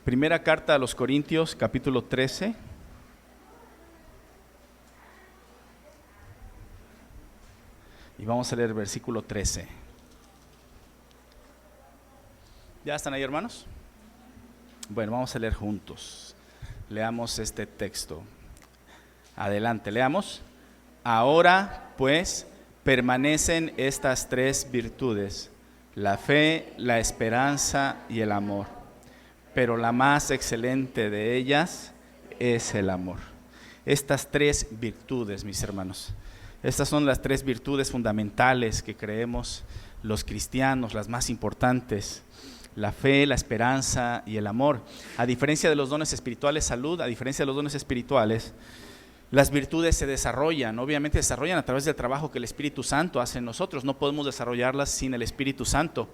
Primera carta a los Corintios, capítulo 13. Y vamos a leer el versículo 13. ¿Ya están ahí, hermanos? Bueno, vamos a leer juntos. Leamos este texto. Adelante, leamos. Ahora, pues, permanecen estas tres virtudes: la fe, la esperanza y el amor. Pero la más excelente de ellas es el amor. Estas tres virtudes, mis hermanos, estas son las tres virtudes fundamentales que creemos los cristianos, las más importantes: la fe, la esperanza y el amor. A diferencia de los dones espirituales, salud, a diferencia de los dones espirituales, las virtudes se desarrollan, obviamente se desarrollan a través del trabajo que el Espíritu Santo hace en nosotros. No podemos desarrollarlas sin el Espíritu Santo,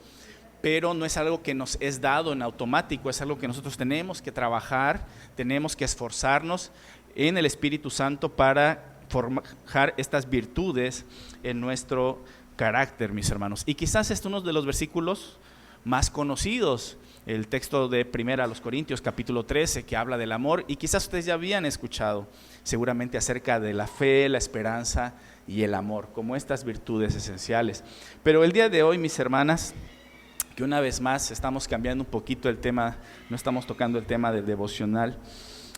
pero no es algo que nos es dado en automático, es algo que nosotros tenemos que trabajar, tenemos que esforzarnos en el Espíritu Santo para forjar estas virtudes en nuestro carácter, mis hermanos. Y quizás este es uno de los versículos más conocidos, el texto de Primera a los Corintios, capítulo 13, que habla del amor, y quizás ustedes ya habían escuchado seguramente acerca de la fe, la esperanza y el amor, como estas virtudes esenciales. Pero el día de hoy, mis hermanas, que una vez más estamos cambiando un poquito el tema, no estamos tocando el tema del devocional,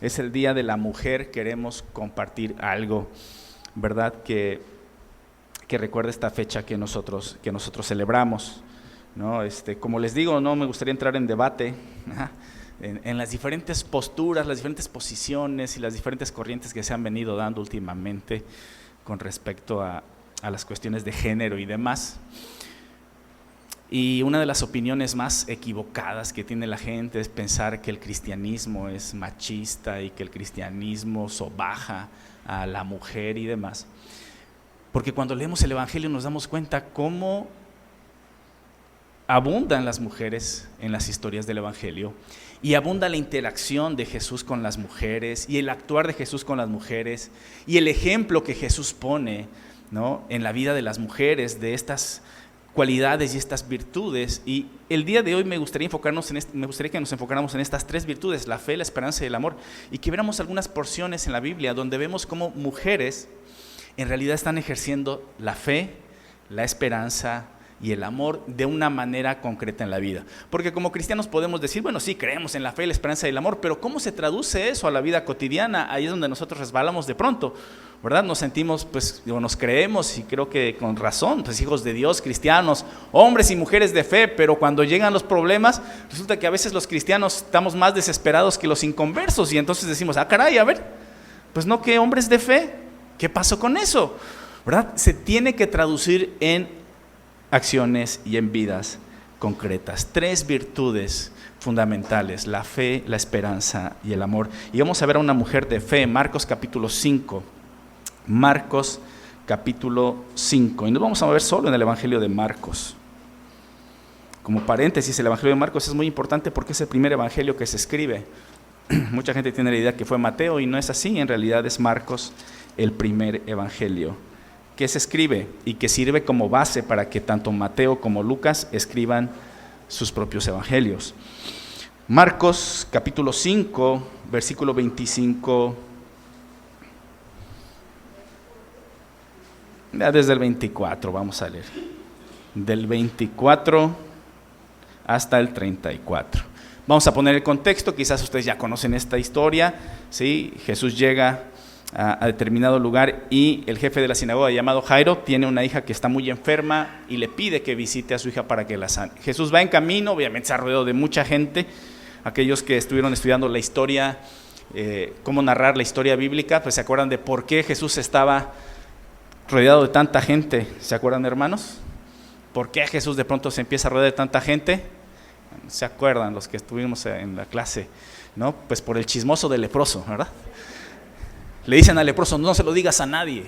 es el Día de la Mujer. Queremos compartir algo, ¿verdad?, que recuerda esta fecha que nosotros celebramos, ¿no? Como les digo, no me gustaría entrar en debate en las diferentes posturas, las diferentes posiciones y las diferentes corrientes que se han venido dando últimamente con respecto a las cuestiones de género y demás. Y una de las opiniones más equivocadas que tiene la gente es pensar que el cristianismo es machista y que el cristianismo sobaja a la mujer y demás. Porque cuando leemos el Evangelio nos damos cuenta cómo abundan las mujeres en las historias del Evangelio, y abunda la interacción de Jesús con las mujeres y el actuar de Jesús con las mujeres y el ejemplo que Jesús pone, ¿no?, en la vida de las mujeres, de estas cualidades y estas virtudes. Y el día de hoy me gustaría que nos enfocáramos en estas tres virtudes: la fe, la esperanza y el amor, y que viéramos algunas porciones en la Biblia donde vemos cómo mujeres en realidad están ejerciendo la fe, la esperanza y el amor de una manera concreta en la vida. Porque como cristianos podemos decir, bueno, sí, creemos en la fe, la esperanza y el amor, pero ¿cómo se traduce eso a la vida cotidiana? Ahí es donde nosotros resbalamos de pronto, ¿verdad? Nos sentimos, nos creemos, y creo que con razón, hijos de Dios, cristianos, hombres y mujeres de fe, pero cuando llegan los problemas, resulta que a veces los cristianos estamos más desesperados que los inconversos, y entonces decimos, caray, a ver, pues no, que hombres de fe, ¿qué pasó con eso? ¿Verdad? Se tiene que traducir en acciones y en vidas concretas. Tres virtudes fundamentales: la fe, la esperanza y el amor. Y vamos a ver a una mujer de fe, Marcos capítulo 5. Marcos capítulo 5. Y nos vamos a ver solo en el Evangelio de Marcos. Como paréntesis, el Evangelio de Marcos es muy importante porque es el primer evangelio que se escribe. Mucha gente tiene la idea que fue Mateo, y no es así. En realidad es Marcos el primer evangelio que se escribe y que sirve como base para que tanto Mateo como Lucas escriban sus propios evangelios. Marcos capítulo 5, versículo 25, desde el 24 vamos a leer, del 24 hasta el 34. Vamos a poner el contexto. Quizás ustedes ya conocen esta historia, ¿sí? Jesús llega a determinado lugar y el jefe de la sinagoga, llamado Jairo, tiene una hija que está muy enferma y le pide que visite a su hija para que la sane. Jesús va en camino, obviamente se ha rodeado de mucha gente. Aquellos que estuvieron estudiando la historia, cómo narrar la historia bíblica, pues se acuerdan de por qué Jesús estaba rodeado de tanta gente. ¿Se acuerdan, hermanos? ¿Por qué Jesús de pronto se empieza a rodear de tanta gente? ¿Se acuerdan los que estuvimos en la clase? ¿No? Pues por el chismoso del leproso, ¿verdad? Le dicen al leproso, no se lo digas a nadie.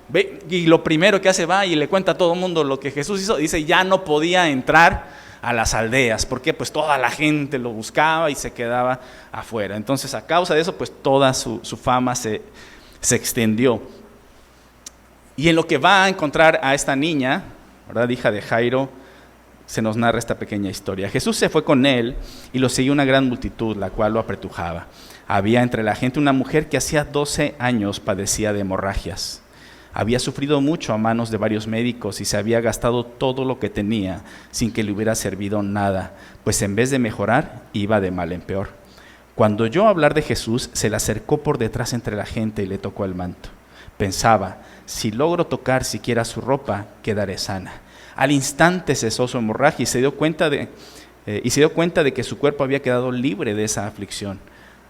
Ve, y lo primero que hace, va y le cuenta a todo el mundo lo que Jesús hizo. Dice, ya no podía entrar a las aldeas. ¿Por qué? Pues toda la gente lo buscaba y se quedaba afuera. Entonces, a causa de eso, pues toda su fama se extendió. Y en lo que va a encontrar a esta niña, ¿verdad?, hija de Jairo, se nos narra esta pequeña historia. Jesús se fue con él y lo siguió una gran multitud, la cual lo apretujaba. Había entre la gente una mujer que hacía 12 años padecía de hemorragias. Había sufrido mucho a manos de varios médicos y se había gastado todo lo que tenía sin que le hubiera servido nada, pues en vez de mejorar, iba de mal en peor. Cuando oyó hablar de Jesús, se le acercó por detrás entre la gente y le tocó el manto. Pensaba, si logro tocar siquiera su ropa, quedaré sana. Al instante cesó su hemorragia y se dio cuenta de que su cuerpo había quedado libre de esa aflicción.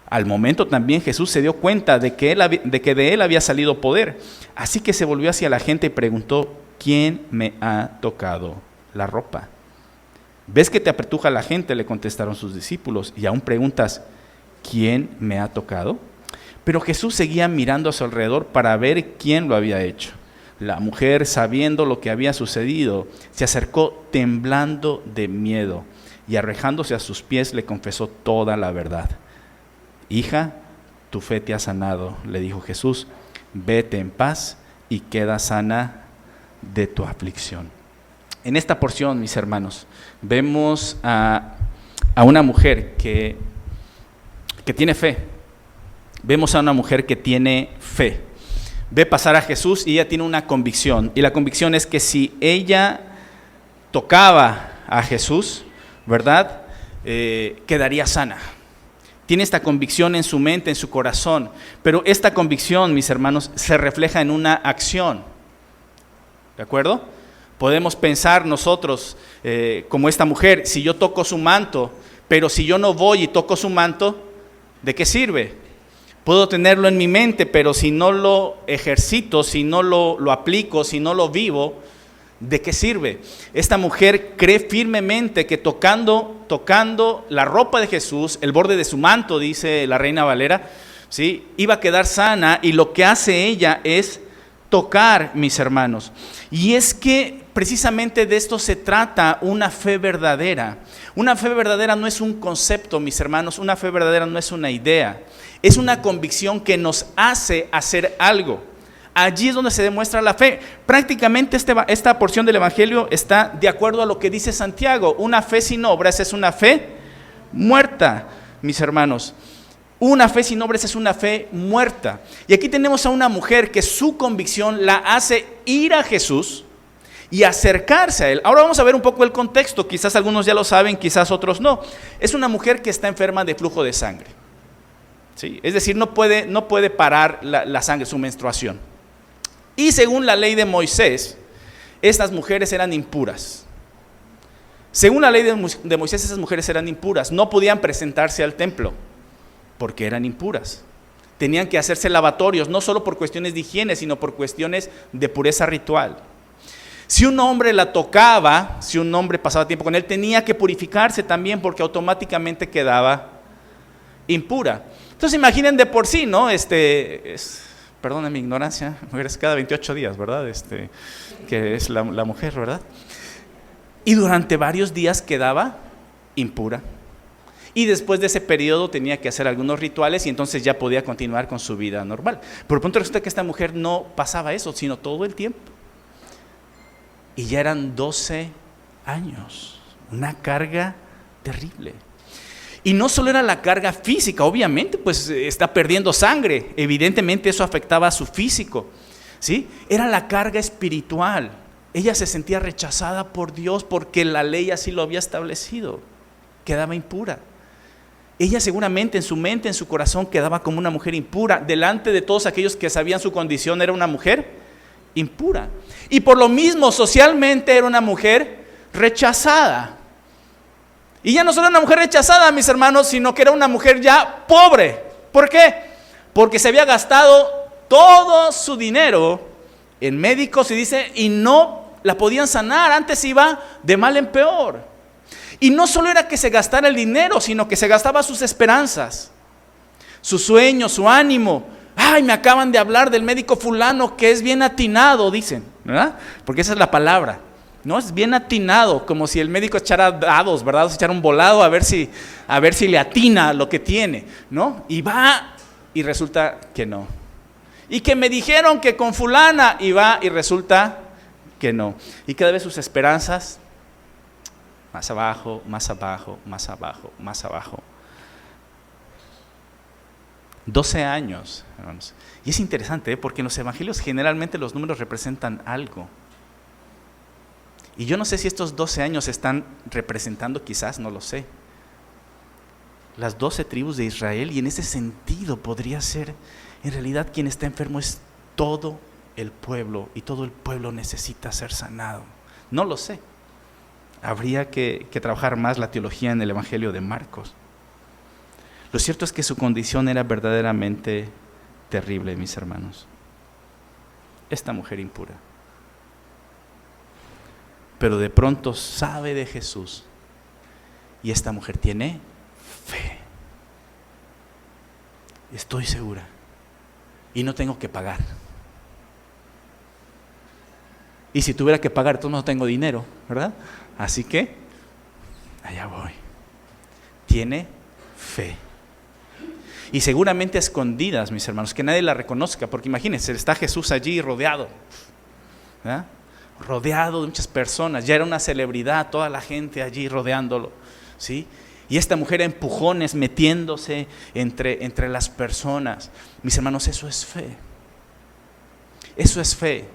Al momento también Jesús se dio cuenta de que de él había salido poder. Así que se volvió hacia la gente y preguntó, ¿quién me ha tocado la ropa? ¿Ves que te apretuja la gente?, le contestaron sus discípulos, y aún preguntas, ¿quién me ha tocado? Pero Jesús seguía mirando a su alrededor para ver quién lo había hecho. La mujer, sabiendo lo que había sucedido, se acercó temblando de miedo y arrojándose a sus pies le confesó toda la verdad. Hija, tu fe te ha sanado, le dijo Jesús, vete en paz y queda sana de tu aflicción. En esta porción, mis hermanos, vemos a una mujer que tiene fe. Vemos a una mujer que tiene fe. Ve pasar a Jesús y ella tiene una convicción. Y la convicción es que si ella tocaba a Jesús, ¿verdad?, quedaría sana. Tiene esta convicción en su mente, en su corazón. Pero esta convicción, mis hermanos, se refleja en una acción. ¿De acuerdo? Podemos pensar nosotros, como esta mujer, si yo toco su manto, pero si yo no voy y toco su manto, ¿de qué sirve? Puedo tenerlo en mi mente, pero si no lo ejercito, si no lo aplico, si no lo vivo, ¿de qué sirve? Esta mujer cree firmemente que tocando la ropa de Jesús, el borde de su manto, dice la Reina Valera, ¿sí?, iba a quedar sana, y lo que hace ella es tocar, mis hermanos. Y es que precisamente de esto se trata una fe verdadera. Una fe verdadera no es un concepto, mis hermanos, una fe verdadera no es una idea, es una convicción que nos hace hacer algo. Allí es donde se demuestra la fe. Prácticamente esta porción del Evangelio está de acuerdo a lo que dice Santiago. Una fe sin obras es una fe muerta, mis hermanos. Una fe sin obras es una fe muerta. Y aquí tenemos a una mujer que su convicción la hace ir a Jesús y acercarse a él. Ahora vamos a ver un poco el contexto. Quizás algunos ya lo saben, quizás otros no. Es una mujer que está enferma de flujo de sangre. ¿Sí? Es decir, no puede parar la sangre, su menstruación. Y según la ley de Moisés, estas mujeres eran impuras. Según la ley de Moisés, esas mujeres eran impuras. No podían presentarse al templo porque eran impuras. Tenían que hacerse lavatorios, no solo por cuestiones de higiene, sino por cuestiones de pureza ritual. Si un hombre la tocaba, si un hombre pasaba tiempo con él, tenía que purificarse también porque automáticamente quedaba impura. Entonces imaginen de por sí, ¿no? Perdone mi ignorancia, mujeres cada 28 días, ¿verdad? Que es la mujer, ¿verdad? Y durante varios días quedaba impura. Y después de ese periodo tenía que hacer algunos rituales y entonces ya podía continuar con su vida normal. Por pronto resulta que esta mujer no pasaba eso, sino todo el tiempo. Y ya eran 12 años, una carga terrible. Y no solo era la carga física, obviamente, pues está perdiendo sangre, evidentemente eso afectaba a su físico, ¿sí? Era la carga espiritual. Ella se sentía rechazada por Dios porque la ley así lo había establecido, quedaba impura. Ella seguramente en su mente, en su corazón, quedaba como una mujer impura. Delante de todos aquellos que sabían su condición, era una mujer impura. Y por lo mismo, socialmente era una mujer rechazada. Y ya no solo una mujer rechazada, mis hermanos, sino que era una mujer ya pobre. ¿Por qué? Porque se había gastado todo su dinero en médicos y no la podían sanar. Antes iba de mal en peor. Y no solo era que se gastara el dinero, sino que se gastaba sus esperanzas, sus sueños, su ánimo. Ay, me acaban de hablar del médico fulano que es bien atinado, dicen, ¿verdad? Porque esa es la palabra. No, es bien atinado, como si el médico echara dados, ¿verdad? O sea, echara un volado a ver si le atina lo que tiene, ¿no? Y va y resulta que no. Y que me dijeron que con fulana, y va y resulta que no. Y cada vez sus esperanzas más abajo, más abajo, más abajo, más abajo. 12 años, hermanos. Y es interesante, porque en los evangelios generalmente los números representan algo. Y yo no sé si estos 12 años están representando, quizás, no lo sé, las 12 tribus de Israel, y en ese sentido podría ser, en realidad quien está enfermo es todo el pueblo, y todo el pueblo necesita ser sanado. No lo sé. Habría que trabajar más la teología en el evangelio de Marcos. Lo cierto es que su condición era verdaderamente terrible, mis hermanos. Esta mujer impura. Pero de pronto sabe de Jesús, y esta mujer tiene fe. Estoy segura. Y no tengo que pagar. Y si tuviera que pagar, entonces no tengo dinero, ¿verdad? Así que, allá voy. Tiene fe. Y seguramente a escondidas, mis hermanos, que nadie la reconozca, porque imagínense, está Jesús allí rodeado, ¿verdad? Rodeado de muchas personas, ya era una celebridad, toda la gente allí rodeándolo, ¿sí? Y esta mujer a empujones metiéndose entre las personas. Mis hermanos, eso es fe. Eso es fe.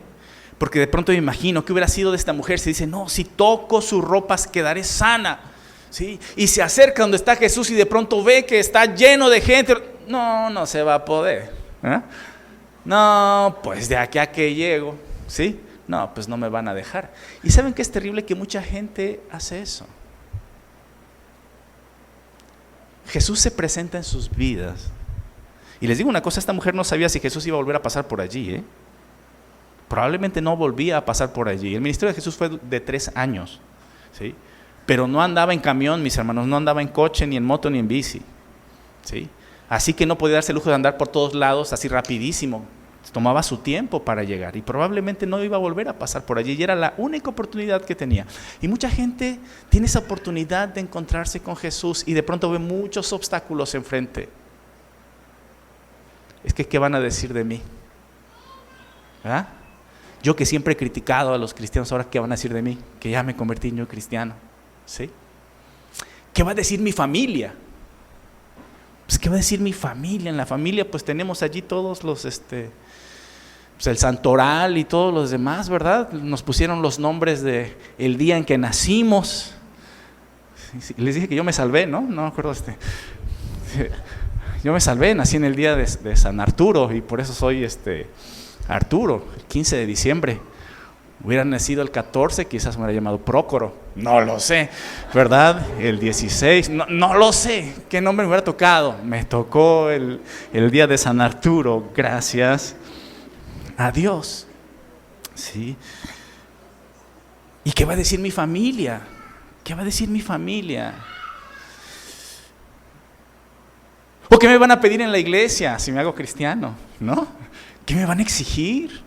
Porque de pronto me imagino que hubiera sido de esta mujer si dice, no, si toco sus ropas quedaré sana, ¿sí? Y se acerca donde está Jesús y de pronto ve que está lleno de gente. No se va a poder, ¿eh? No, pues de aquí a que llego, ¿sí? No, pues no me van a dejar. Y ¿saben qué es terrible? Que mucha gente hace eso. Jesús se presenta en sus vidas. Y les digo una cosa, esta mujer no sabía si Jesús iba a volver a pasar por allí, ¿eh? Probablemente no volvía a pasar por allí. El ministerio de Jesús fue de 3 años, ¿sí? Pero no andaba en camión, mis hermanos, no andaba en coche, ni en moto, ni en bici, ¿sí? Así que no podía darse el lujo de andar por todos lados así rapidísimo. Tomaba su tiempo para llegar y probablemente no iba a volver a pasar por allí, y era la única oportunidad que tenía. Y mucha gente tiene esa oportunidad de encontrarse con Jesús y de pronto ve muchos obstáculos enfrente. Es que, ¿qué van a decir de mí? ¿Ah? Yo que siempre he criticado a los cristianos, ahora ¿qué van a decir de mí? Que ya me convertí en yo cristiano, ¿sí? ¿Qué va a decir mi familia? Pues ¿qué va a decir mi familia? En la familia pues tenemos allí todos los, pues el santoral y todos los demás, ¿verdad? Nos pusieron los nombres de el día en que nacimos. Les dije que yo me salvé, ¿no? No me acuerdo. Yo me salvé, nací en el día de San Arturo y por eso soy Arturo, el 15 de diciembre. Hubiera nacido el 14, quizás me hubiera llamado Prócoro, no lo sé, ¿verdad? El 16, no lo sé, qué nombre me hubiera tocado. Me tocó el día de San Arturo, gracias a Dios, ¿sí? ¿Y qué va a decir mi familia? ¿Qué va a decir mi familia? ¿O qué me van a pedir en la iglesia si me hago cristiano? ¿No? ¿Qué me van a exigir?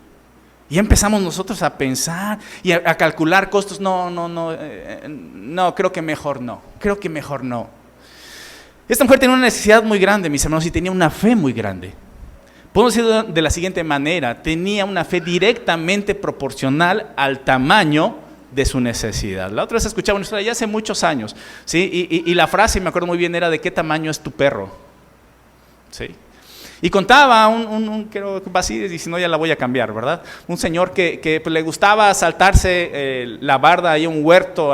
Y empezamos nosotros a pensar y a calcular costos. No, creo que mejor no. Esta mujer tenía una necesidad muy grande, mis hermanos, y tenía una fe muy grande. Podemos decirlo de la siguiente manera: tenía una fe directamente proporcional al tamaño de su necesidad. La otra vez escuchaba una historia ya hace muchos años, ¿sí? Y la frase, me acuerdo muy bien, era: ¿de qué tamaño es tu perro? ¿Sí? Y contaba creo que así, y si no ya la voy a cambiar, ¿verdad? Un señor que pues, le gustaba saltarse la barda ahí en un huerto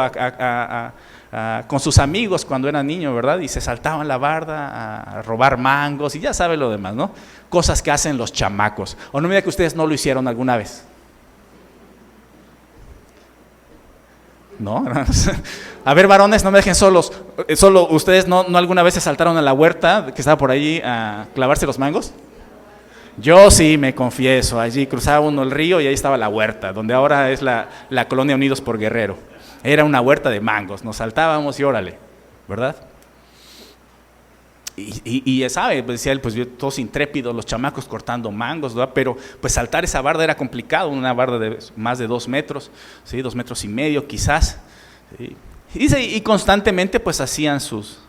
con sus amigos cuando era niño, ¿verdad? Y se saltaban la barda a robar mangos y ya sabe lo demás, ¿no? Cosas que hacen los chamacos. O no me diga que ustedes no lo hicieron alguna vez. ¿No? A ver, varones, no me dejen solos. ¿Solo ustedes no alguna vez se saltaron a la huerta que estaba por allí a clavarse los mangos? Yo sí, me confieso. Allí cruzaba uno el río y ahí estaba la huerta, donde ahora es la Colonia Unidos por Guerrero. Era una huerta de mangos, nos saltábamos y órale, ¿verdad? Y ya sabe, pues decía él, pues todos intrépidos, los chamacos cortando mangos, ¿verdad? Pero pues saltar esa barda era complicado, una barda de más de 2 metros, ¿sí? 2 metros y medio quizás, ¿sí? Y constantemente pues hacían sus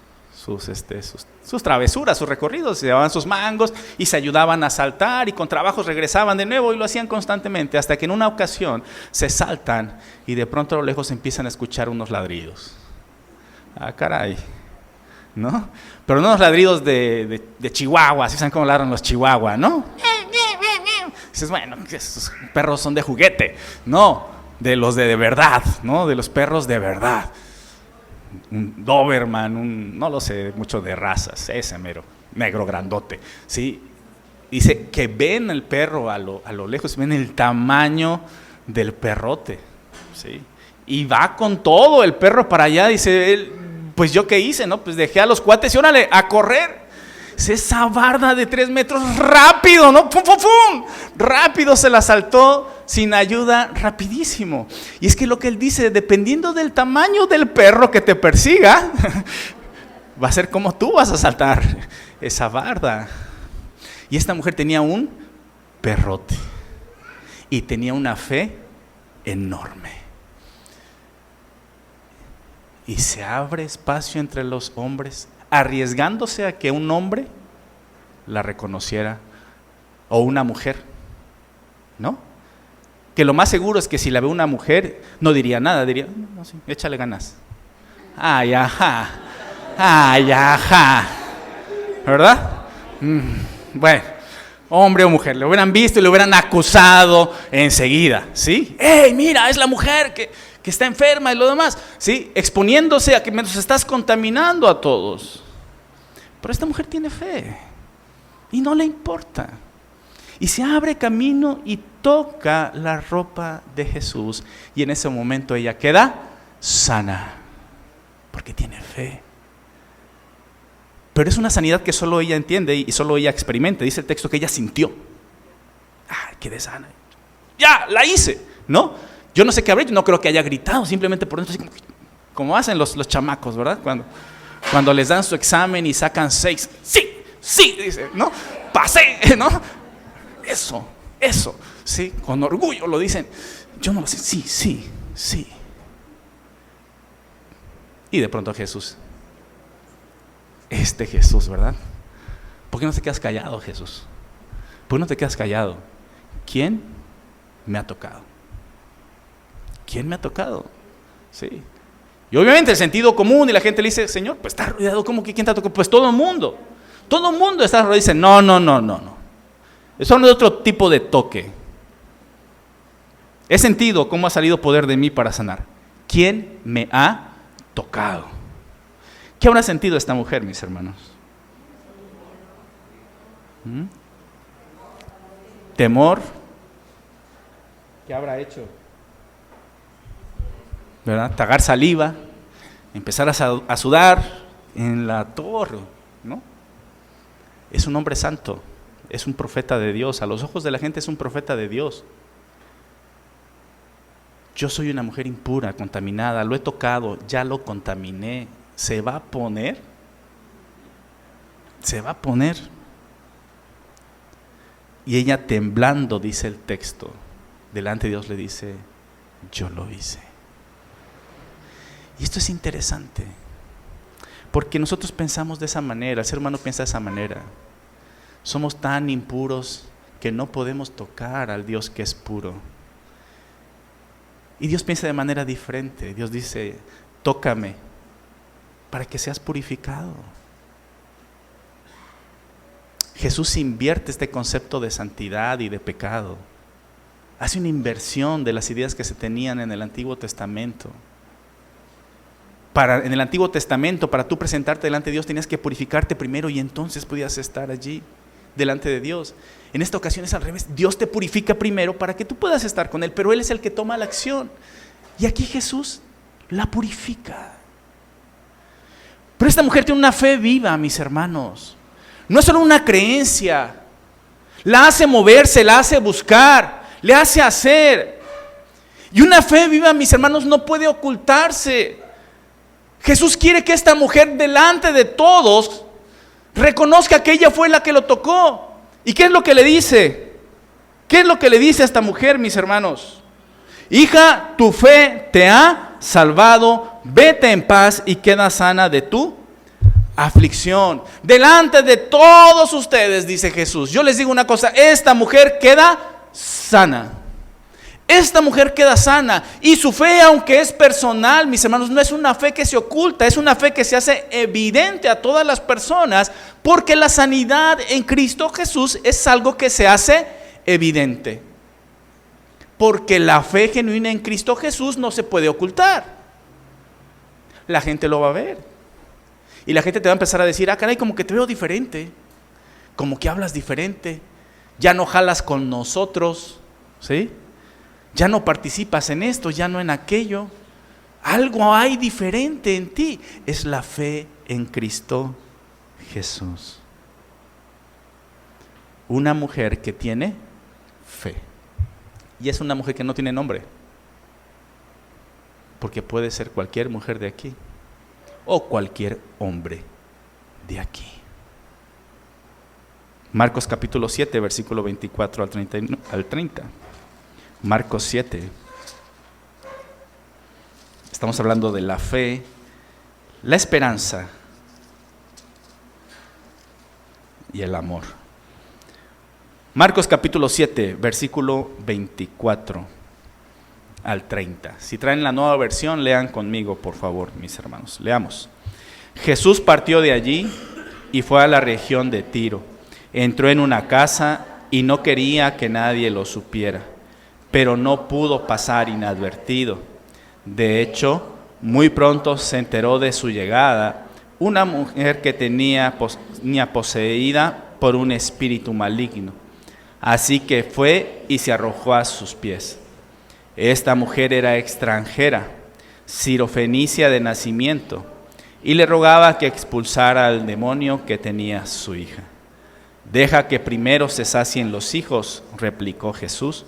travesuras, sus recorridos, se llevaban sus mangos y se ayudaban a saltar y con trabajos regresaban de nuevo y lo hacían constantemente, hasta que en una ocasión se saltan y de pronto a lo lejos empiezan a escuchar unos ladridos. Ah, caray, ¿no? Pero no los ladridos de Chihuahua, ¿sí saben cómo ladran los Chihuahua, no? Dices, bueno, esos perros son de juguete. No, de los de verdad, ¿no? De los perros de verdad. Un Doberman, no lo sé, mucho de razas, ese mero, negro grandote, ¿sí? Dice que ven el perro a lo lejos, ven el tamaño del perrote, ¿sí? Y va con todo el perro para allá, dice él, pues yo qué hice, ¿no? Pues dejé a los cuates y órale, a correr. Esa barda de 3 metros, rápido, ¿no? ¡Pum, pum, pum! Rápido se la saltó, sin ayuda, rapidísimo. Y es que lo que él dice, dependiendo del tamaño del perro que te persiga, va a ser como tú vas a saltar esa barda. Y esta mujer tenía un perrote y tenía una fe enorme. Y se abre espacio entre los hombres, arriesgándose a que un hombre la reconociera o una mujer, ¿no? Que lo más seguro es que si la ve una mujer no diría nada, diría, no, sí, échale ganas. Ay, ajá, ¿verdad? Bueno, hombre o mujer, le hubieran visto y le hubieran acusado enseguida, ¿sí? ¡Ey, mira, es la mujer que está enferma y lo demás! ¿Sí? Exponiéndose a que nos estás contaminando a todos. Pero esta mujer tiene fe y no le importa. Y se abre camino y toca la ropa de Jesús. Y en ese momento ella queda sana, porque tiene fe. Pero es una sanidad que solo ella entiende y solo ella experimenta. Dice el texto que ella sintió. ¡Ay, quedé sana! ¡Ya, la hice! ¿No? Yo no sé qué habrá, yo no creo que haya gritado, simplemente por dentro, así como hacen los chamacos, ¿verdad? Cuando les dan su examen y sacan 6. ¡Sí! Dice, ¿no? ¡Pasé! ¿No? Eso, ¿sí? Con orgullo lo dicen. Yo no lo sé, sí. Y de pronto Jesús. Jesús, ¿verdad? ¿Por qué no te quedas callado, Jesús? ¿Por qué no te quedas callado? ¿Quién me ha tocado? ¿Quién me ha tocado? Sí. Y obviamente el sentido común y la gente le dice, Señor, pues está rodeado, ¿cómo que quién te ha tocado? Pues todo el mundo está rodeado y dice, no. Eso no es otro tipo de toque. He sentido cómo ha salido poder de mí para sanar. ¿Quién me ha tocado? ¿Qué habrá sentido esta mujer, mis hermanos? ¿Temor? ¿Qué habrá hecho? ¿Verdad? Tragar saliva, empezar a sudar en la torre, ¿no? Es un hombre santo, es un profeta de Dios, a los ojos de la gente es un profeta de Dios. Yo soy una mujer impura, contaminada, lo he tocado, ya lo contaminé. ¿Se va a poner? Y ella temblando, dice el texto, delante de Dios le dice, yo lo hice. Y esto es interesante, porque nosotros pensamos de esa manera, el ser humano piensa de esa manera. Somos tan impuros que no podemos tocar al Dios que es puro. Y Dios piensa de manera diferente. Dios dice, tócame para que seas purificado. Jesús invierte este concepto de santidad y de pecado. Hace una inversión de las ideas que se tenían en el Antiguo Testamento. En el Antiguo Testamento, para tú presentarte delante de Dios, tenías que purificarte primero y entonces podías estar allí delante de Dios. En esta ocasión es al revés. Dios te purifica primero para que tú puedas estar con Él, pero Él es el que toma la acción. Y aquí Jesús la purifica. Pero esta mujer tiene una fe viva, mis hermanos. No es solo una creencia. La hace moverse, la hace buscar, le hace hacer. Y una fe viva, mis hermanos, no puede ocultarse. Jesús quiere que esta mujer delante de todos reconozca que ella fue la que lo tocó. ¿Y qué es lo que le dice? ¿Qué es lo que le dice a esta mujer, mis hermanos? Hija, tu fe te ha salvado, vete en paz y queda sana de tu aflicción. Delante de todos ustedes, dice Jesús, yo les digo una cosa, esta mujer queda sana. Esta mujer queda sana y su fe, aunque es personal, mis hermanos, no es una fe que se oculta, es una fe que se hace evidente a todas las personas, porque la sanidad en Cristo Jesús es algo que se hace evidente. Porque la fe genuina en Cristo Jesús no se puede ocultar. La gente lo va a ver. Y la gente te va a empezar a decir, caray, como que te veo diferente, como que hablas diferente, ya no jalas con nosotros, ¿sí? Ya no participas en esto, ya no en aquello. Algo hay diferente en ti. Es la fe en Cristo Jesús. Una mujer que tiene fe. Y es una mujer que no tiene nombre, porque puede ser cualquier mujer de aquí o cualquier hombre de aquí. Marcos capítulo 7, versículo 24 al 30. Marcos 7. Estamos hablando de la fe, la esperanza y el amor. Marcos capítulo 7, versículo 24 al 30. Si traen la nueva versión, lean conmigo, por favor, mis hermanos. Leamos. Jesús partió de allí y fue a la región de Tiro. Entró en una casa y no quería que nadie lo supiera, pero no pudo pasar inadvertido. De hecho, muy pronto se enteró de su llegada una mujer que tenía poseída por un espíritu maligno. Así que fue y se arrojó a sus pies. Esta mujer era extranjera, sirofenicia de nacimiento, y le rogaba que expulsara al demonio que tenía su hija. Deja que primero se sacien los hijos, replicó Jesús,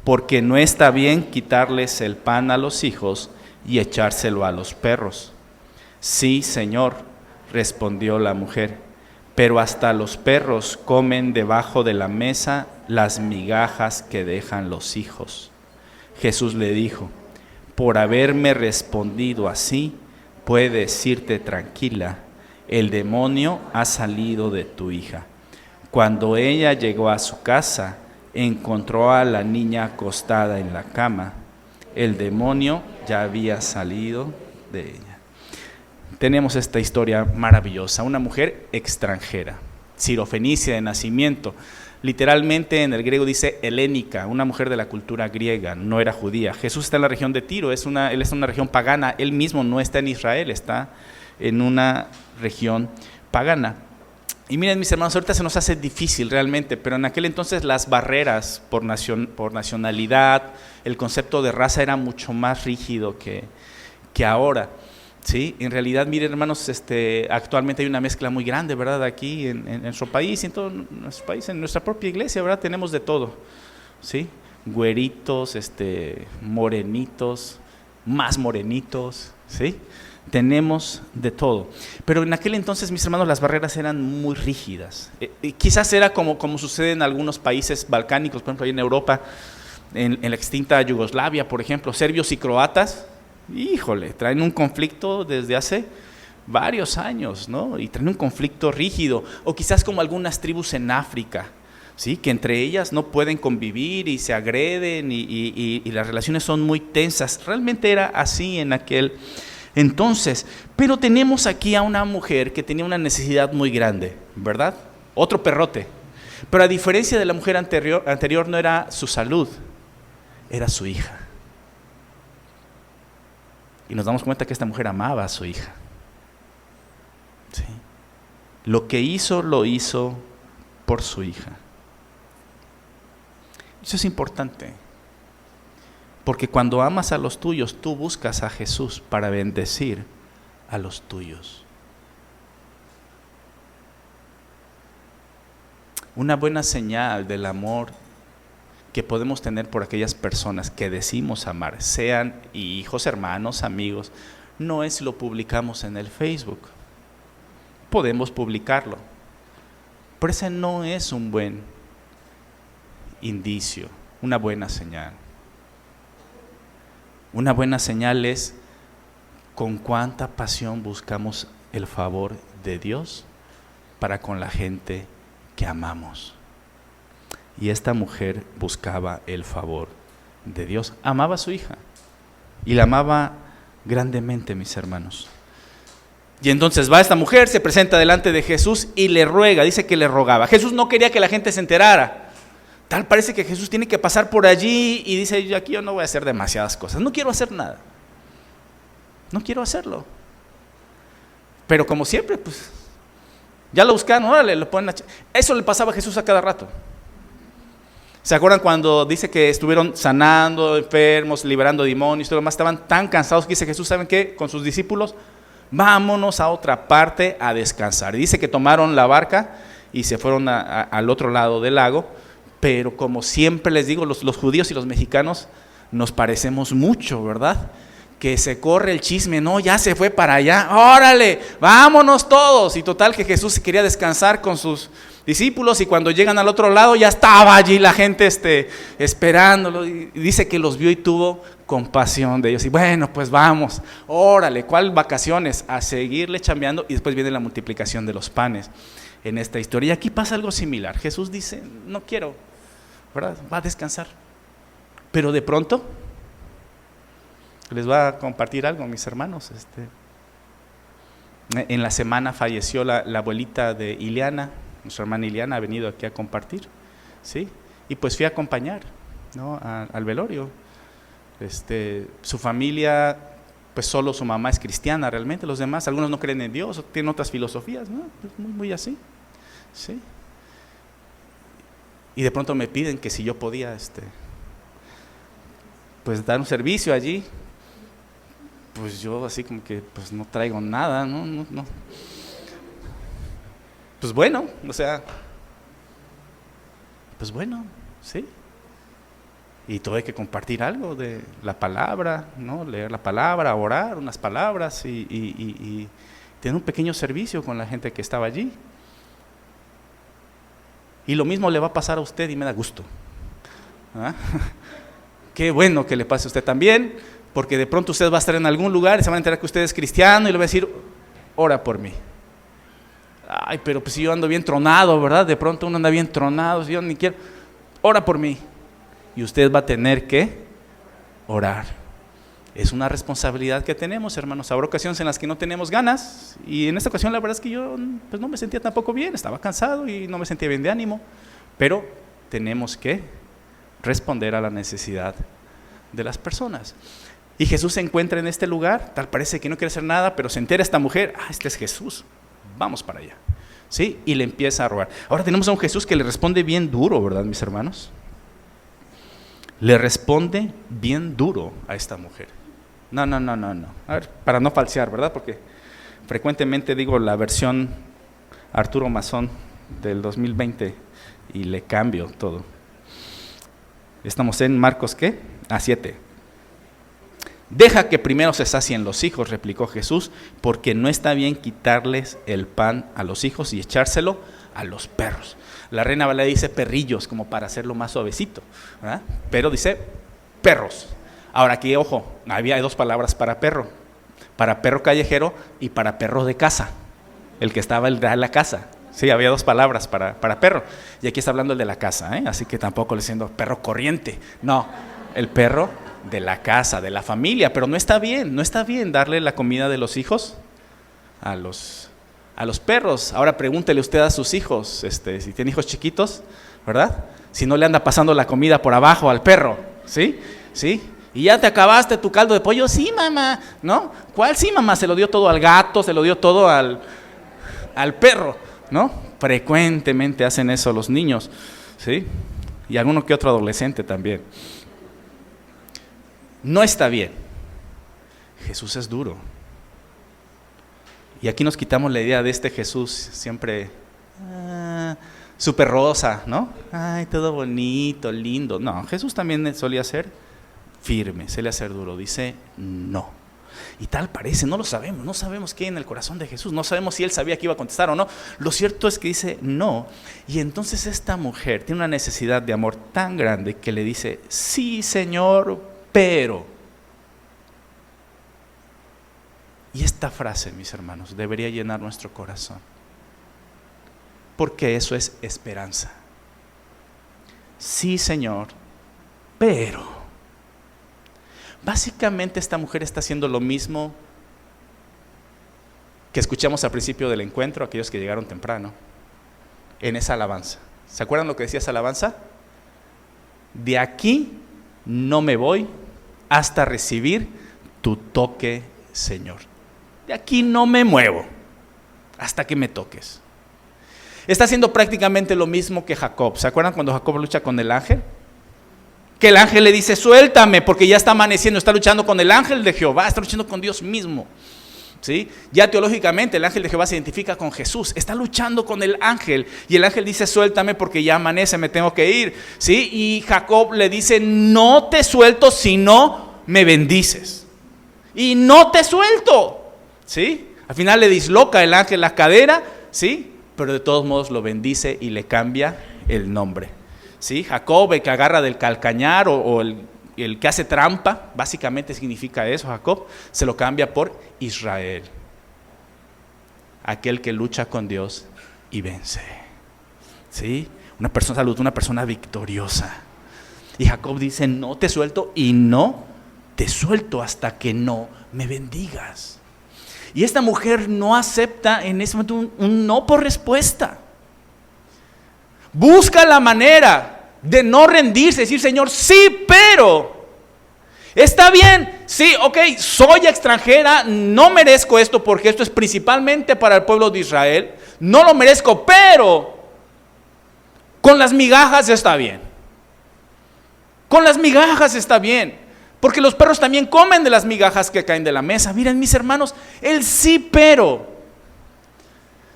porque no está bien quitarles el pan a los hijos y echárselo a los perros. Sí, Señor, respondió la mujer, pero hasta los perros comen debajo de la mesa las migajas que dejan los hijos. Jesús le dijo, por haberme respondido así, puedes irte tranquila, el demonio ha salido de tu hija. Cuando ella llegó a su casa, encontró a la niña acostada en la cama. El demonio ya había salido de ella. Tenemos esta historia maravillosa, una mujer extranjera, sirofenicia de nacimiento. Literalmente en el griego dice helénica, una mujer de la cultura griega, no era judía. Jesús está en la región de Tiro, él está en una región pagana, él mismo no está en Israel, está en una región pagana. Y miren, mis hermanos, ahorita se nos hace difícil realmente, pero en aquel entonces las barreras por nacionalidad, el concepto de raza era mucho más rígido que ahora. Sí, en realidad, miren, hermanos, actualmente hay una mezcla muy grande, ¿verdad? Aquí en nuestro país y en todo nuestro país, en nuestra propia iglesia, ¿verdad? Tenemos de todo, ¿sí? Güeritos, morenitos, más morenitos, ¿sí? Tenemos de todo. Pero en aquel entonces, mis hermanos, las barreras eran muy rígidas. Quizás era como sucede en algunos países balcánicos, por ejemplo, ahí en Europa, en la extinta Yugoslavia, por ejemplo, serbios y croatas. Híjole, traen un conflicto desde hace varios años, ¿no? Y traen un conflicto rígido, o quizás como algunas tribus en África, ¿sí? Que entre ellas no pueden convivir y se agreden y las relaciones son muy tensas. Realmente era así en aquel entonces, pero tenemos aquí a una mujer que tenía una necesidad muy grande, ¿verdad? Otro perrote, pero a diferencia de la mujer anterior no era su salud, era su hija. Y nos damos cuenta que esta mujer amaba a su hija. ¿Sí? Lo que hizo, lo hizo por su hija. Eso es importante. Porque cuando amas a los tuyos, tú buscas a Jesús para bendecir a los tuyos. Una buena señal del amor que podemos tener por aquellas personas que decimos amar, sean hijos, hermanos, amigos, no es si lo publicamos en el Facebook. Podemos publicarlo, pero ese no es un buen indicio, una buena señal. Una buena señal es con cuánta pasión buscamos el favor de Dios para con la gente que amamos. Y esta mujer buscaba el favor de Dios. Amaba a su hija y la amaba grandemente, mis hermanos. Y entonces va esta mujer, se presenta delante de Jesús y le ruega, dice que le rogaba. Jesús no quería que la gente se enterara. Tal parece que Jesús tiene que pasar por allí y dice, aquí yo no voy a hacer demasiadas cosas, no quiero hacer nada. No quiero hacerlo. Pero como siempre, pues, ya lo buscaron, órale, lo ponen Eso le pasaba a Jesús a cada rato. ¿Se acuerdan cuando dice que estuvieron sanando enfermos, liberando demonios y todo lo demás? Estaban tan cansados que dice Jesús, ¿saben qué? Con sus discípulos, vámonos a otra parte a descansar. Y dice que tomaron la barca y se fueron al otro lado del lago. Pero como siempre les digo, los judíos y los mexicanos nos parecemos mucho, ¿verdad? Que se corre el chisme, no, ya se fue para allá, órale, vámonos todos. Y total que Jesús quería descansar con sus discípulos y cuando llegan al otro lado ya estaba allí la gente esperándolo. Y dice que los vio y tuvo compasión de ellos. Y bueno, pues vamos, órale, ¿cuál vacaciones? A seguirle chambeando y después viene la multiplicación de los panes en esta historia. Y aquí pasa algo similar. Jesús dice, no quiero, ¿verdad? Va a descansar. Pero de pronto les voy a compartir algo, mis hermanos. En la semana falleció la abuelita de Ileana, nuestra hermana Ileana ha venido aquí a compartir, ¿sí? Y pues fui a acompañar, ¿no? al velorio. Su familia, pues solo su mamá es cristiana realmente, los demás, algunos no creen en Dios, tienen otras filosofías, ¿no? Pues muy así, ¿sí? Y de pronto me piden que si yo podía, pues dar un servicio allí. Pues yo así como que pues no traigo nada, no. Pues bueno, o sea, pues bueno, sí. Y todo hay que compartir algo de la palabra, ¿no? Leer la palabra, orar unas palabras y tener un pequeño servicio con la gente que estaba allí. Y lo mismo le va a pasar a usted y me da gusto. ¿Ah? Qué bueno que le pase a usted también, porque de pronto usted va a estar en algún lugar y se van a enterar que usted es cristiano y le va a decir, ora por mí. Ay, pero pues si yo ando bien tronado, ¿verdad? De pronto uno anda bien tronado, si yo ni quiero, ora por mí. Y usted va a tener que orar. Es una responsabilidad que tenemos, hermanos. Habrá ocasiones en las que no tenemos ganas y en esta ocasión la verdad es que yo pues no me sentía tampoco bien, estaba cansado y no me sentía bien de ánimo, pero tenemos que responder a la necesidad de las personas. Y Jesús se encuentra en este lugar, tal parece que no quiere hacer nada, pero se entera esta mujer, este es Jesús, vamos para allá, ¿sí? Y le empieza a rogar. Ahora tenemos a un Jesús que le responde bien duro, ¿verdad, mis hermanos? Le responde bien duro a esta mujer. No. A ver, para no falsear, ¿verdad? Porque frecuentemente digo la versión Arturo Mazón del 2020 y le cambio todo. Estamos en Marcos, ¿qué? 7. Deja que primero se sacien los hijos, replicó Jesús, porque no está bien quitarles el pan a los hijos y echárselo a los perros. La Reina Valera dice perrillos, como para hacerlo más suavecito, ¿verdad? Pero dice perros. Ahora aquí, ojo, había 2 palabras para perro callejero y para perro de casa, el que estaba en la casa. Sí, había 2 palabras para perro. Y aquí está hablando el de la casa, ¿eh? Así que tampoco le diciendo perro corriente. No, el perro de la casa, de la familia. Pero no está bien darle la comida de los hijos a los perros. Ahora pregúntele usted a sus hijos, si tiene hijos chiquitos, ¿verdad? Si no le anda pasando la comida por abajo al perro, ¿sí? ¿Sí? ¿Y ya te acabaste tu caldo de pollo? Sí, mamá, ¿no? ¿Cuál sí, mamá? Se lo dio todo al gato, se lo dio todo al perro, ¿no? Frecuentemente hacen eso los niños, ¿sí? Y alguno que otro adolescente también. No está bien. Jesús es duro. Y aquí nos quitamos la idea de este Jesús siempre súper rosa, ¿no? Ay, todo bonito, lindo. No, Jesús también solía ser firme, solía ser duro. Dice no. Y tal parece, no lo sabemos, no sabemos qué hay en el corazón de Jesús, no sabemos si él sabía que iba a contestar o no. Lo cierto es que dice no. Y entonces esta mujer tiene una necesidad de amor tan grande que le dice, sí, Señor, pero. Y esta frase, mis hermanos, debería llenar nuestro corazón, porque eso es esperanza. Sí, Señor, pero. Básicamente esta mujer está haciendo lo mismo que escuchamos al principio del encuentro, aquellos que llegaron temprano, en esa alabanza. ¿Se acuerdan lo que decía esa alabanza? De aquí no me voy hasta recibir tu toque, Señor. De aquí no me muevo hasta que me toques. Está haciendo prácticamente lo mismo que Jacob. ¿Se acuerdan cuando Jacob lucha con el ángel? Que el ángel le dice, suéltame, porque ya está amaneciendo. Está luchando con el ángel de Jehová, está luchando con Dios mismo. ¿Sí? Ya teológicamente el ángel de Jehová se identifica con Jesús. Está luchando con el ángel y el ángel dice, suéltame porque ya amanece, me tengo que ir. ¿Sí? Y Jacob le dice, no te suelto si no me bendices. Y no te suelto. ¿Sí? Al final le disloca el ángel la cadera, ¿sí? Pero de todos modos lo bendice y le cambia el nombre. ¿Sí? Jacob, el que agarra del calcañar o el que hace trampa, básicamente significa eso, Jacob, se lo cambia por Israel. Aquel que lucha con Dios y vence. ¿Sí? Una persona victoriosa. Y Jacob dice, no te suelto y no te suelto hasta que no me bendigas. Y esta mujer no acepta en ese momento un no por respuesta. Busca la manera de no rendirse, decir, Señor, sí, pero está bien, sí, ok, soy extranjera, no merezco esto porque esto es principalmente para el pueblo de Israel, no lo merezco, pero con las migajas está bien. Con las migajas está bien, porque los perros también comen de las migajas que caen de la mesa. Miren, mis hermanos, el sí, pero.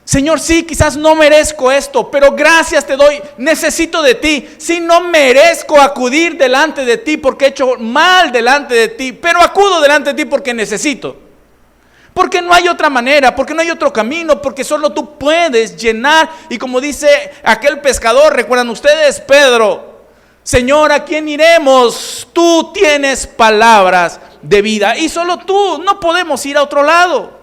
Señor, sí, quizás no merezco esto, pero gracias te doy, necesito de ti. Sí, no merezco acudir delante de ti porque he hecho mal delante de ti, pero acudo delante de ti porque necesito. Porque no hay otra manera, porque no hay otro camino, porque solo tú puedes llenar. Y como dice aquel pescador, ¿recuerdan ustedes? Pedro, Señor, ¿a quién iremos? Tú tienes palabras de vida y solo tú, no podemos ir a otro lado.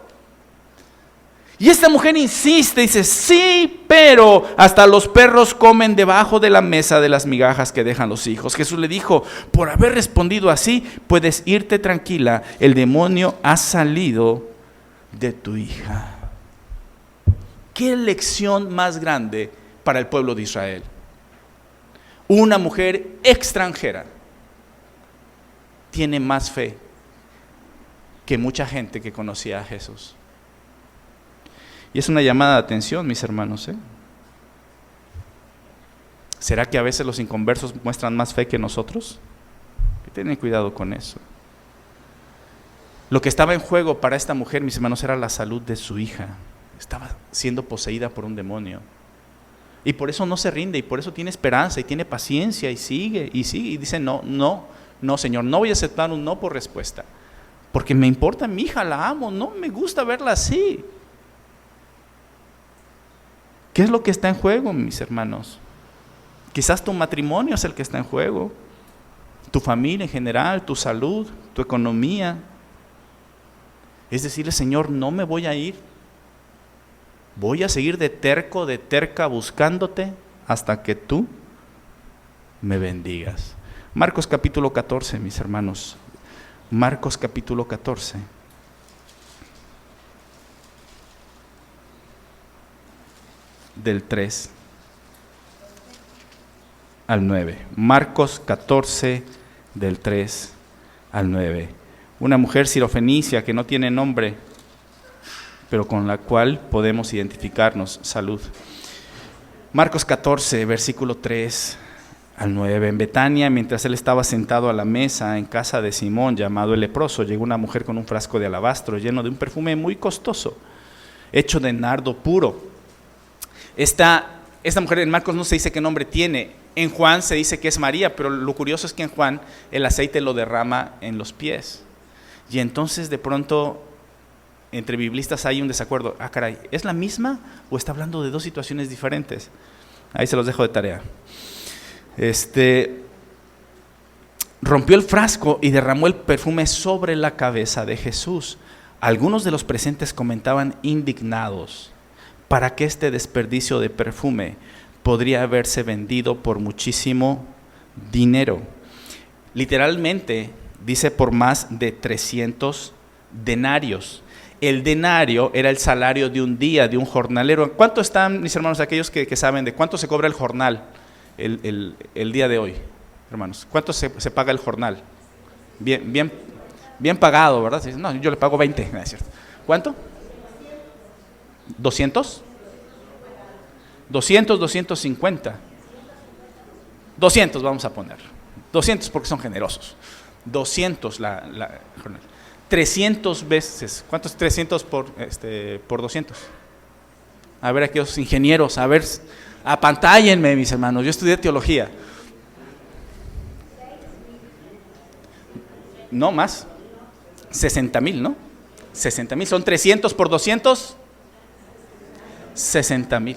Y esta mujer insiste, dice, sí, pero hasta los perros comen debajo de la mesa de las migajas que dejan los hijos. Jesús le dijo, por haber respondido así, puedes irte tranquila, el demonio ha salido de tu hija. ¿Qué lección más grande para el pueblo de Israel? Una mujer extranjera tiene más fe que mucha gente que conocía a Jesús. Y es una llamada de atención, mis hermanos. ¿Será que a veces los inconversos muestran más fe que nosotros? Que tengan cuidado con eso. Lo que estaba en juego para esta mujer, mis hermanos, era la salud de su hija. Estaba siendo poseída por un demonio. Y por eso no se rinde, y por eso tiene esperanza, y tiene paciencia, y sigue, y dice, no, Señor, no voy a aceptar un no por respuesta. Porque me importa mi hija, la amo, no me gusta verla así. ¿Qué es lo que está en juego, mis hermanos? Quizás tu matrimonio es el que está en juego, tu familia en general, tu salud, tu economía. Es decirle, Señor, no me voy a ir. Voy a seguir de terco, de terca, buscándote hasta que tú me bendigas. Marcos capítulo 14, mis hermanos. Marcos capítulo 14. Del 3 al 9. Marcos 14, del 3 al 9. Una mujer sirofenicia que no tiene nombre, pero con la cual podemos identificarnos. Salud. Marcos 14, versículo 3 al 9. En Betania, mientras él estaba sentado a la mesa en casa de Simón, llamado el leproso, llegó una mujer con un frasco de alabastro lleno de un perfume muy costoso, hecho de nardo puro. Esta mujer en Marcos no se dice qué nombre tiene. En Juan se dice que es María, pero lo curioso es que en Juan el aceite lo derrama en los pies. Y entonces de pronto entre biblistas hay un desacuerdo. Ah, caray, ¿es la misma o está hablando de dos situaciones diferentes? Ahí se los dejo de tarea. Rompió el frasco y derramó el perfume sobre la cabeza de Jesús. Algunos de los presentes comentaban indignados: ¿para qué este desperdicio de perfume? Podría haberse vendido por muchísimo dinero. Literalmente, Dice por más de 300 denarios. El denario era el salario de un día, de un jornalero. ¿Cuánto están, mis hermanos, aquellos que saben de cuánto se cobra el jornal el día de hoy, hermanos? ¿Cuánto se paga el jornal? Bien pagado, ¿verdad? No, yo le pago 20, ¿no es cierto? ¿Cuánto? ¿200? 200, 250. 200 vamos a poner. 200 porque son generosos. 200 la jornal. 300 veces. ¿Cuánto es 300 por 200? A ver, aquellos ingenieros, a ver, apantállenme, mis hermanos. Yo estudié teología. No más. 60,000, ¿no? 60,000. Son 300 por 200. 60,000.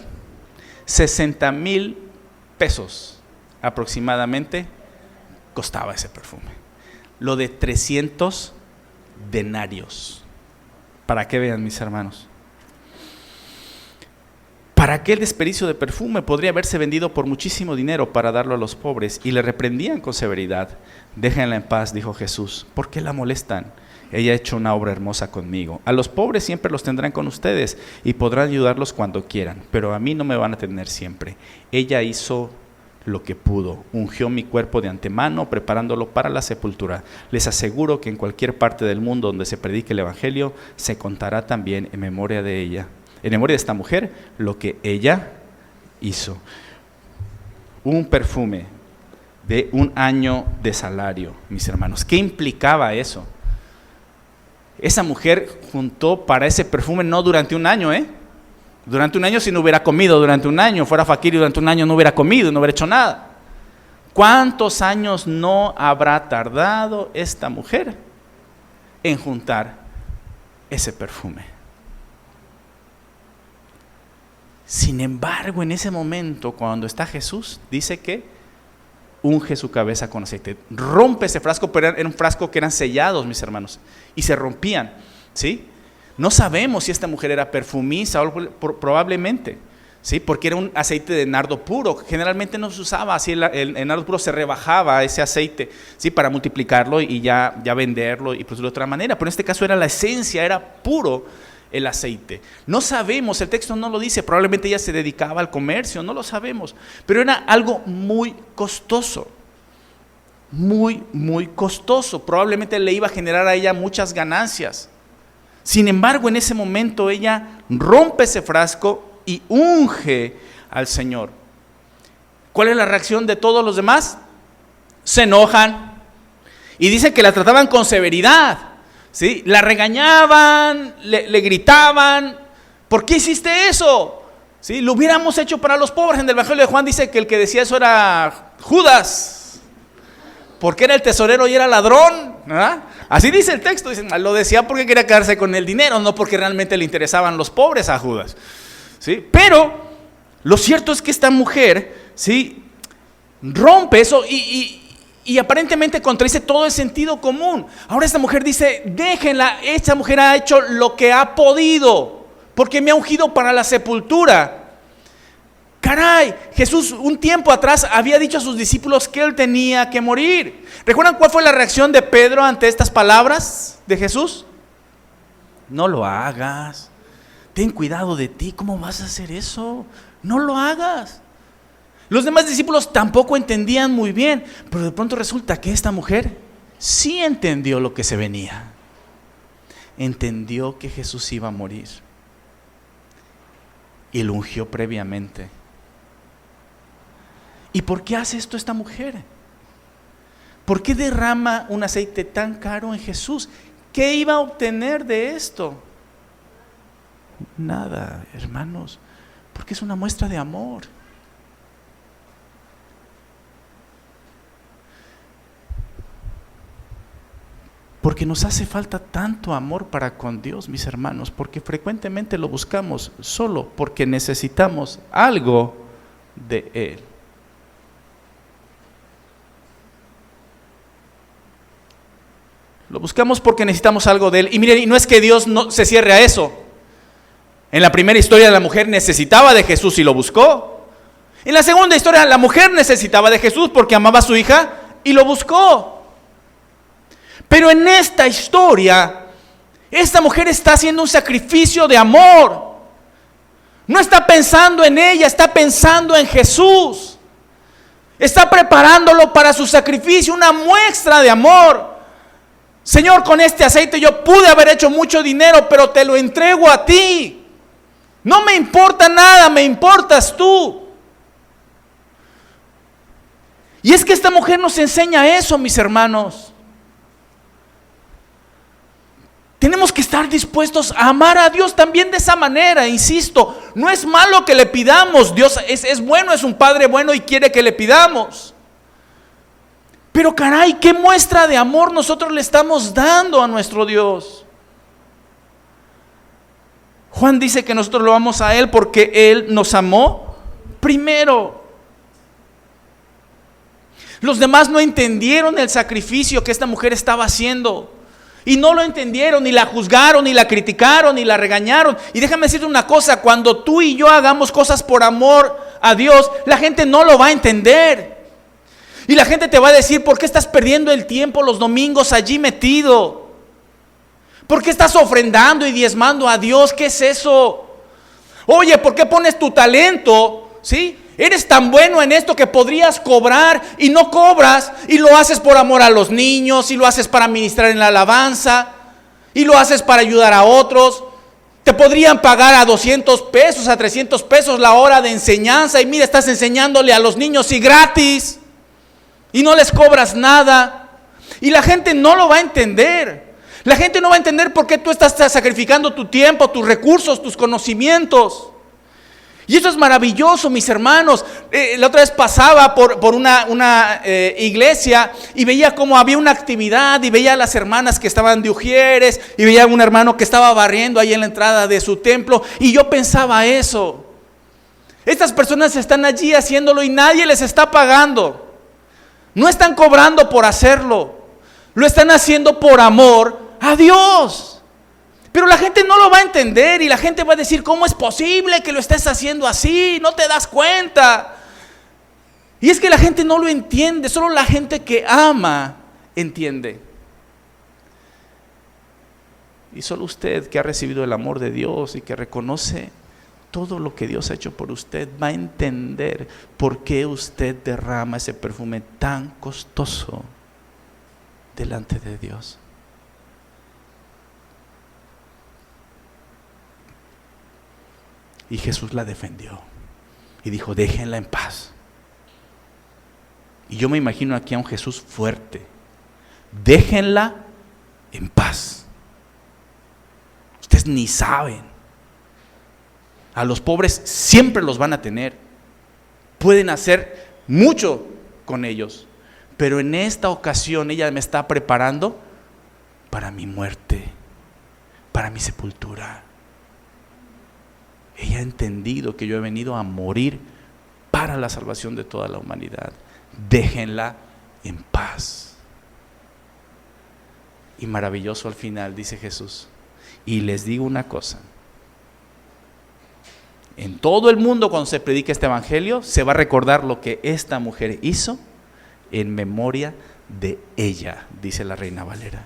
60,000 pesos aproximadamente costaba ese perfume. Lo de 300 denarios. Para que vean, mis hermanos. Para aquel desperdicio de perfume podría haberse vendido por muchísimo dinero para darlo a los pobres, y le reprendían con severidad. Déjenla en paz, dijo Jesús. ¿Por qué la molestan? Ella ha hecho una obra hermosa conmigo. A los pobres siempre los tendrán con ustedes y podrán ayudarlos cuando quieran, pero a mí no me van a tener siempre. Ella hizo lo que pudo, ungió mi cuerpo de antemano, preparándolo para la sepultura. Les aseguro que en cualquier parte del mundo donde se predique el evangelio, se contará también en memoria de ella, en memoria de esta mujer, lo que ella hizo. Un perfume de 1 año de salario, mis hermanos. ¿Qué implicaba eso? Esa mujer juntó para ese perfume no durante 1 año, Durante 1 año si no hubiera comido, durante 1 año, fuera faquir y durante 1 año no hubiera comido, no hubiera hecho nada. ¿Cuántos años no habrá tardado esta mujer en juntar ese perfume? Sin embargo, en ese momento, cuando está Jesús, dice que unge su cabeza con aceite. Rompe ese frasco, pero era un frasco que eran sellados, mis hermanos, y se rompían, ¿sí? No sabemos si esta mujer era perfumista, probablemente, ¿sí? Porque era un aceite de nardo puro. Generalmente no se usaba así, el nardo puro se rebajaba ese aceite, ¿sí? Para multiplicarlo y ya venderlo y producirlo de otra manera. Pero en este caso era la esencia, era puro el aceite. No sabemos, el texto no lo dice, probablemente ella se dedicaba al comercio, no lo sabemos. Pero era algo muy costoso, muy, muy costoso. Probablemente le iba a generar a ella muchas ganancias. Sin embargo, en ese momento ella rompe ese frasco y unge al Señor. ¿Cuál es la reacción de todos los demás? Se enojan y dicen que la trataban con severidad, ¿sí? La regañaban, le gritaban. ¿Por qué hiciste eso? ¿Sí? Lo hubiéramos hecho para los pobres. En el Evangelio de Juan dice que el que decía eso era Judas, porque era el tesorero y era ladrón, ¿verdad? Así dice el texto, dicen, lo decía porque quería quedarse con el dinero, no porque realmente le interesaban los pobres a Judas, ¿sí? Pero lo cierto es que esta mujer, ¿sí?, rompe eso y aparentemente contradice todo el sentido común. Ahora esta mujer dice, déjenla, esta mujer ha hecho lo que ha podido, porque me ha ungido para la sepultura. Caray, Jesús un tiempo atrás había dicho a sus discípulos que él tenía que morir. ¿Recuerdan cuál fue la reacción de Pedro ante estas palabras de Jesús? No lo hagas, ten cuidado de ti, ¿cómo vas a hacer eso? No lo hagas. Los demás discípulos tampoco entendían muy bien, pero de pronto resulta que esta mujer sí entendió lo que se venía. Entendió que Jesús iba a morir y lo ungió previamente. ¿Y por qué hace esto esta mujer? ¿Por qué derrama un aceite tan caro en Jesús? ¿Qué iba a obtener de esto? Nada, hermanos, porque es una muestra de amor. Porque nos hace falta tanto amor para con Dios, mis hermanos, porque frecuentemente lo buscamos solo porque necesitamos algo de Él. Lo buscamos porque necesitamos algo de Él. Y miren, y no es que Dios no se cierre a eso. En la primera historia la mujer necesitaba de Jesús y lo buscó. En la segunda historia la mujer necesitaba de Jesús porque amaba a su hija y lo buscó. Pero en esta historia, esta mujer está haciendo un sacrificio de amor. No está pensando en ella, está pensando en Jesús. Está preparándolo para su sacrificio, una muestra de amor. Señor, con este aceite yo pude haber hecho mucho dinero, pero te lo entrego a ti. No me importa nada, me importas tú. Y es que esta mujer nos enseña eso, mis hermanos. Tenemos que estar dispuestos a amar a Dios también de esa manera, insisto. No es malo que le pidamos, Dios es bueno, es un Padre bueno y quiere que le pidamos. Pero caray, ¿qué muestra de amor nosotros le estamos dando a nuestro Dios? Juan dice que nosotros lo amamos a Él porque Él nos amó primero. Los demás no entendieron el sacrificio que esta mujer estaba haciendo. Y no lo entendieron, ni la juzgaron, ni la criticaron, ni la regañaron. Y déjame decirte una cosa, cuando tú y yo hagamos cosas por amor a Dios, la gente no lo va a entender. Y la gente te va a decir, ¿por qué estás perdiendo el tiempo los domingos allí metido? ¿Por qué estás ofrendando y diezmando a Dios? ¿Qué es eso? Oye, ¿por qué pones tu talento? ¿Sí? Eres tan bueno en esto que podrías cobrar y no cobras, y lo haces por amor a los niños, y lo haces para ministrar en la alabanza, y lo haces para ayudar a otros. Te podrían pagar a 200 pesos, a 300 pesos la hora de enseñanza, y mira, estás enseñándole a los niños y gratis, y no les cobras nada. Y la gente no lo va a entender. La gente no va a entender por qué tú estás sacrificando tu tiempo, tus recursos, tus conocimientos. Y eso es maravilloso, mis hermanos. La otra vez pasaba por una iglesia y veía cómo había una actividad, y veía a las hermanas que estaban de ujieres, y veía a un hermano que estaba barriendo ahí en la entrada de su templo, y yo pensaba eso. Estas personas están allí haciéndolo y nadie les está pagando. No están cobrando por hacerlo. Lo están haciendo por amor a Dios. Pero la gente no lo va a entender, y la gente va a decir, ¿cómo es posible que lo estés haciendo así? No te das cuenta. Y es que la gente no lo entiende, solo la gente que ama entiende. Y solo usted que ha recibido el amor de Dios y que reconoce todo lo que Dios ha hecho por usted va a entender por qué usted derrama ese perfume tan costoso delante de Dios. Y Jesús la defendió y dijo, déjenla en paz. Y yo me imagino aquí a un Jesús fuerte. Déjenla en paz. Ustedes ni saben. A los pobres siempre los van a tener. Pueden hacer mucho con ellos. Pero en esta ocasión ella me está preparando para mi muerte, para mi sepultura. Ella ha entendido que yo he venido a morir para la salvación de toda la humanidad. Déjenla en paz. Y maravilloso al final, dice Jesús. Y les digo una cosa. En todo el mundo, cuando se predique este evangelio, se va a recordar lo que esta mujer hizo en memoria de ella, dice la Reina Valera.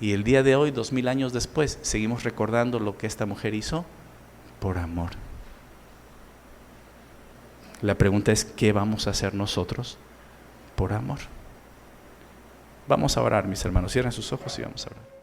Y el día de hoy, 2000 años después, seguimos recordando lo que esta mujer hizo por amor. La pregunta es, ¿qué vamos a hacer nosotros por amor? Vamos a orar, mis hermanos. Cierren sus ojos y vamos a orar.